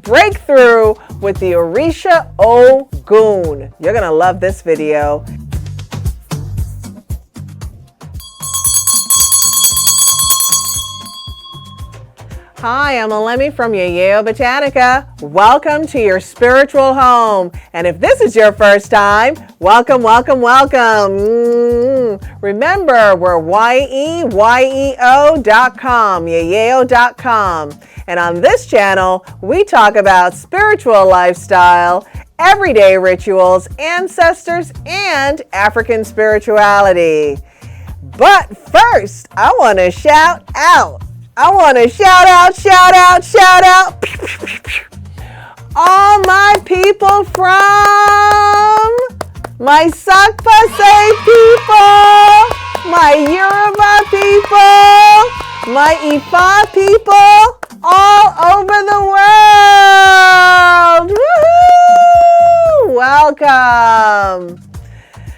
breakthrough with the Orisha Ogun. You're going to love this video. Hi, I'm Elemi from Yeyeo Botanica. Welcome to your spiritual home. And if this is your first time, welcome, welcome, welcome. Remember, we're Yeyeo.com, Yeyeo.com. And on this channel, we talk about spiritual lifestyle, everyday rituals, ancestors, and African spirituality. But first, I want to shout out. Shout out all my people from my Sakpase people, my Yoruba people, my Ifa people, all over the world. Woohoo! Welcome.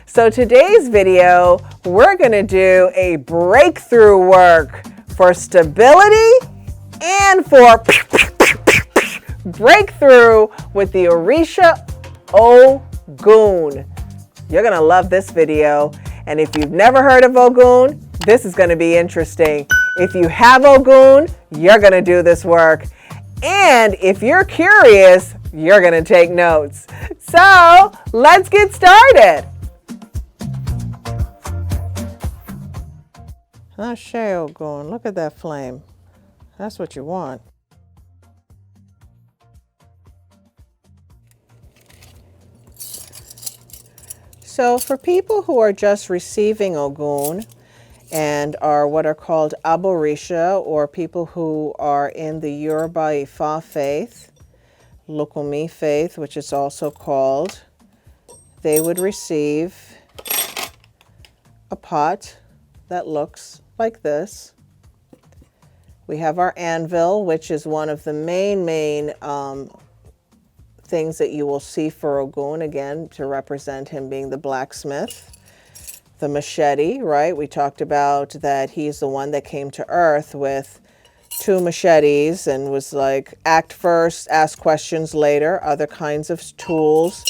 So today's video, we're going to do a breakthrough work for stability and for breakthrough with the Orisha Ogun. You're going to love this video. And if you've never heard of Ogun, this is going to be interesting. If you have Ogun, you're going to do this work. And if you're curious, you're going to take notes. So let's get started. Yeyeo Ogun, look at that flame. That's what you want. So for people who are just receiving Ogun and are what are called Aborisha, or people who are in the Yoruba Ifa faith, Lokomi faith, which is also called, they would receive a pot that looks like this. We have our anvil, which is one of the main things that you will see for Ogun, again, to represent him being the blacksmith. The machete, right? We talked about that he's the one that came to earth with 2 machetes and was like, act first, ask questions later, other kinds of tools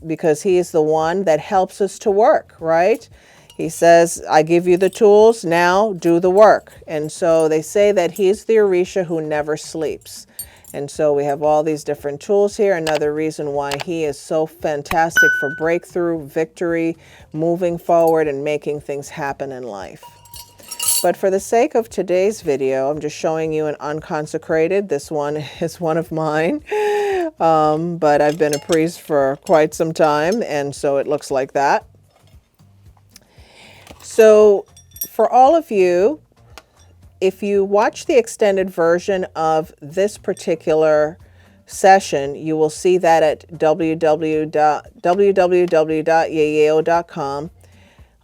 because he is the one that helps us to work, right? He says, I give you the tools, now do the work. And so they say that he's the Orisha who never sleeps. And so we have all these different tools here. Another reason why he is so fantastic for breakthrough, victory, moving forward, and making things happen in life. But for the sake of today's video, I'm just showing you an unconsecrated. This one is one of mine. But I've been a priest for quite some time, and so it looks like that. So for all of you, if you watch the extended version of this particular session, you will see that at www.yeyeo.com.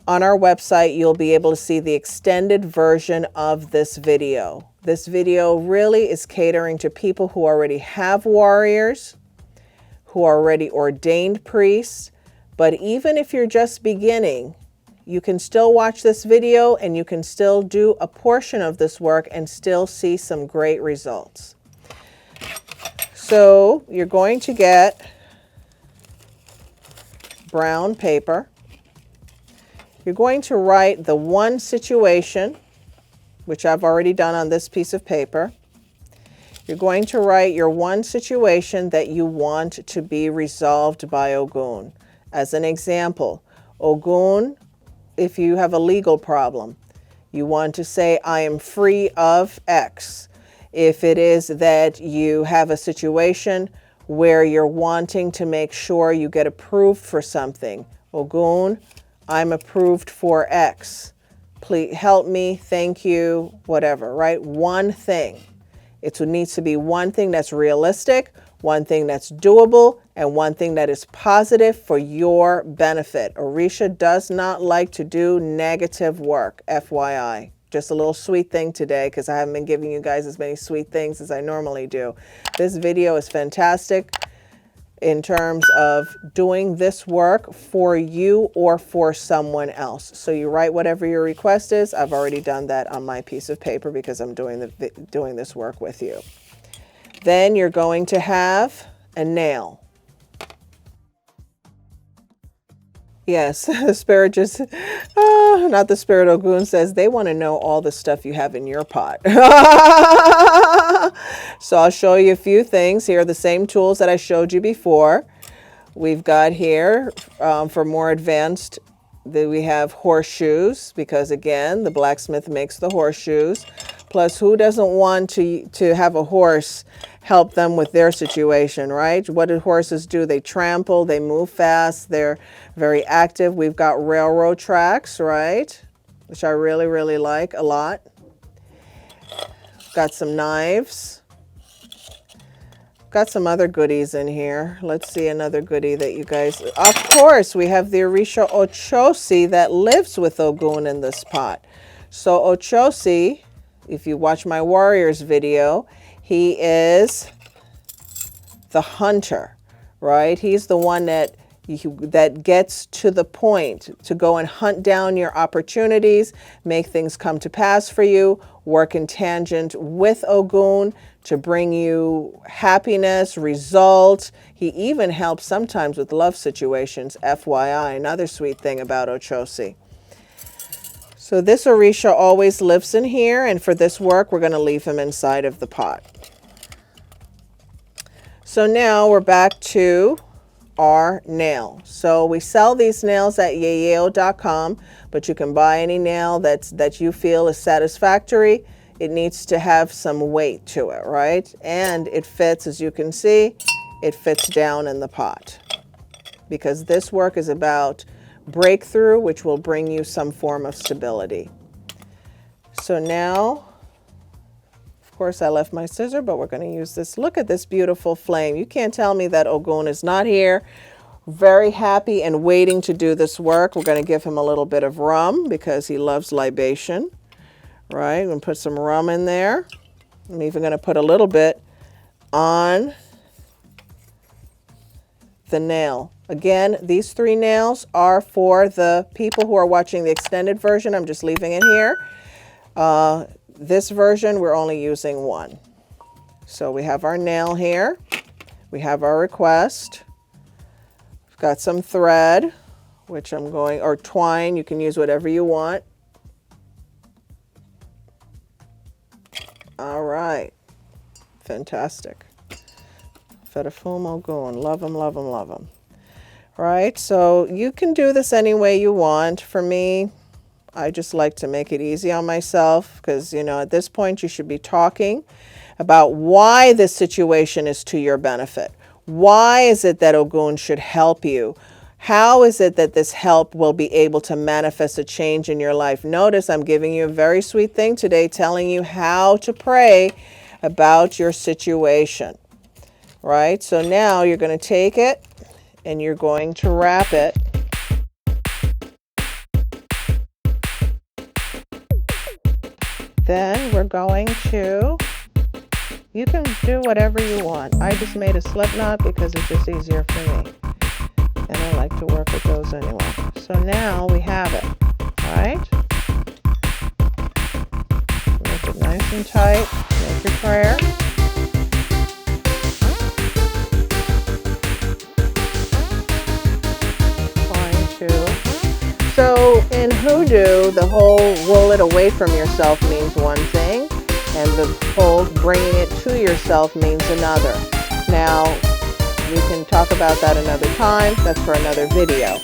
On our website, you'll be able to see the extended version of this video. This video really is catering to people who already have warriors, who are already ordained priests, but even if you're just beginning, you can still watch this video and you can still do a portion of this work and still see some great results. So you're going to get brown paper. You're going to write the one situation, which I've already done on this piece of paper. You're going to write your one situation that you want to be resolved by Ogun. As an example, Ogun, if you have a legal problem, you want to say, I am free of X. If it is that you have a situation where you're wanting to make sure you get approved for something, Ogun, I'm approved for X. Please help me, thank you, whatever, right? One thing. It needs to be one thing that's realistic, one thing that's doable, and one thing that is positive for your benefit. Orisha does not like to do negative work, FYI. Just a little sweet thing today, because I haven't been giving you guys as many sweet things as I normally do. This video is fantastic in terms of doing this work for you or for someone else. So you write whatever your request is. I've already done that on my piece of paper because I'm doing this work with you. Then you're going to have a nail. Yes, the spirit just, not the spirit Ogun says, they want to know all the stuff you have in your pot. So I'll show you a few things. Here are the same tools that I showed you before. We've got here, for more advanced, we have horseshoes, because again, the blacksmith makes the horseshoes. Plus, who doesn't want to have a horse help them with their situation, right? What do horses do? They trample, they move fast, they're very active. We've got railroad tracks, right? Which I really, really like a lot. Got some knives. Got some other goodies in here. Let's see another goodie that you guys... Of course, we have the Orisha Ochosi that lives with Ogun in this pot. So Ochosi, if you watch my warriors video, he is the hunter, right? He's the one that gets to the point to go and hunt down your opportunities, make things come to pass for you, work in tangent with Ogun to bring you happiness, result. He even helps sometimes with love situations, FYI, another sweet thing about Ochosi. So this Orisha always lives in here, and for this work, we're going to leave him inside of the pot. So now we're back to our nail. So we sell these nails at yeyeo.com, but you can buy any nail that you feel is satisfactory. It needs to have some weight to it, right? And it fits, as you can see, it fits down in the pot, because this work is about breakthrough, which will bring you some form of stability. So now, of course, I left my scissor, but we're going to use this. Look at this beautiful flame. You can't tell me that Ogun is not here, very happy and waiting to do this work. We're going to give him a little bit of rum because he loves libation, right? I'm going to put some rum in there. I'm even going to put a little bit on the nail. Again, these 3 nails are for the people who are watching the extended version. I'm just leaving it here. This version, we're only using 1. So we have our nail here. We have our request. We've got some thread, which I'm going, or twine. You can use whatever you want. All right. Fantastic. Fedafum Ogun. Love him, love him, love him. Right? So you can do this any way you want. For me, I just like to make it easy on myself because, you know, at this point you should be talking about why this situation is to your benefit. Why is it that Ogun should help you? How is it that this help will be able to manifest a change in your life? Notice I'm giving you a very sweet thing today, telling you how to pray about your situation. Right? So now you're going to take it and you're going to wrap it. Then we're going to, you can do whatever you want. I just made a slip knot because it's just easier for me. And I like to work with those anyway. So now we have it, all right? Make it nice and tight. Make your prayer. So in Hoodoo, the whole roll it away from yourself means one thing, and the whole bringing it to yourself means another. Now, we can talk about that another time. That's for another video.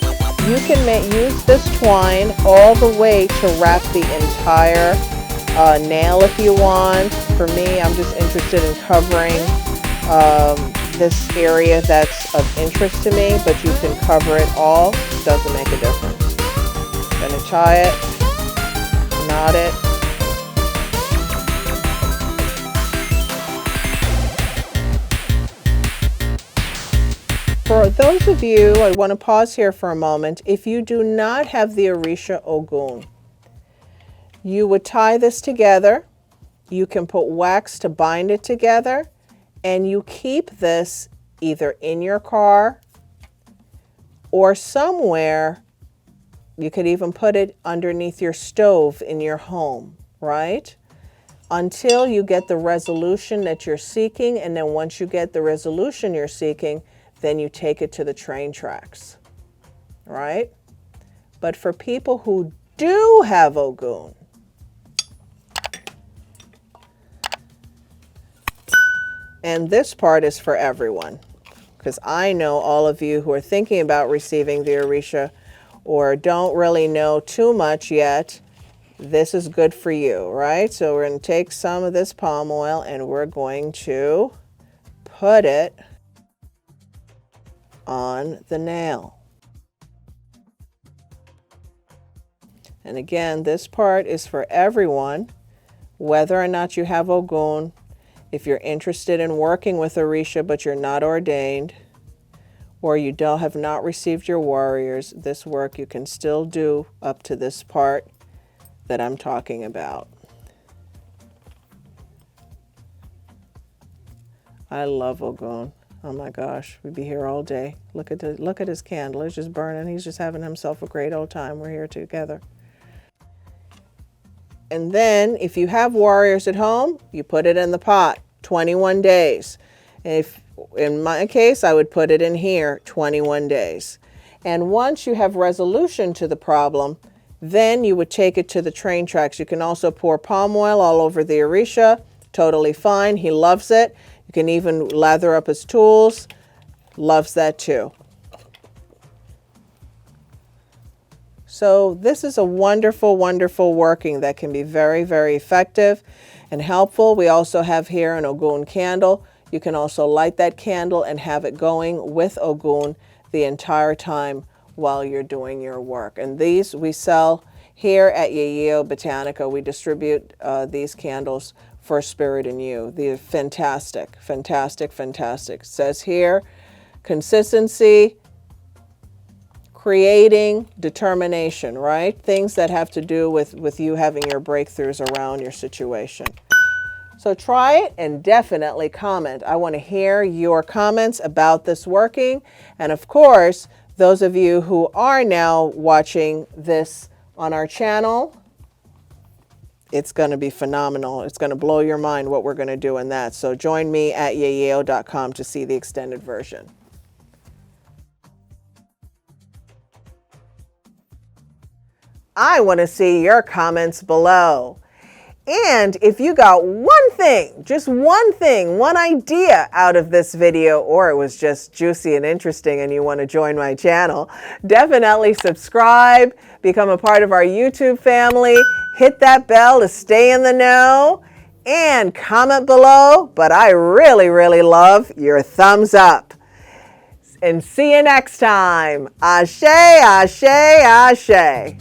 You can use this twine all the way to wrap the entire nail if you want. For me, I'm just interested in covering this area that's of interest to me, but you can cover it all. It doesn't make a difference. Gonna tie it, knot it. For those of you, I want to pause here for a moment. If you do not have the Orisha Ogun, you would tie this together. You can put wax to bind it together, and you keep this either in your car or somewhere. You could even put it underneath your stove in your home, right? until you get the resolution that you're seeking. And then once you get the resolution you're seeking, then you take it to the train tracks, right? But for people who do have Ogun, and this part is for everyone, because I know all of you who are thinking about receiving the Orisha or don't really know too much yet, this is good for you, right? So we're going to take some of this palm oil and we're going to put it on the nail. And again, this part is for everyone, whether or not you have Ogun. If you're interested in working with Orisha but you're not ordained, or you have not received your warriors, this work you can still do up to this part that I'm talking about. I love Ogun. Oh my gosh, we'd be here all day. Look at his candle. It's just burning. He's just having himself a great old time. We're here together. And then if you have warriors at home, you put it in the pot, 21 days. If in my case, I would put it in here, 21 days. And once you have resolution to the problem, then you would take it to the train tracks. You can also pour palm oil all over the Orisha, totally fine. He loves it. You can even lather up his tools, loves that too. So this is a wonderful, wonderful working that can be very, very effective and helpful. We also have here an Ogun candle. You can also light that candle and have it going with Ogun the entire time while you're doing your work. And these we sell here at Yeyeo Botanica. We distribute these candles for Spirit in You. They're fantastic, fantastic, fantastic. It says here, consistency, creating, determination, right? Things that have to do with you having your breakthroughs around your situation. So try it and definitely comment. I want to hear your comments about this working. And of course, those of you who are now watching this on our channel, it's going to be phenomenal. It's going to blow your mind what we're going to do in that. So join me at yeyeo.com to see the extended version. I want to see your comments below. And if you got one thing, just one thing, one idea out of this video, or it was just juicy and interesting and you want to join my channel, definitely subscribe, become a part of our YouTube family, hit that bell to stay in the know, and comment below. But I really, really love your thumbs up. And see you next time. Ashe, ashe, ashe.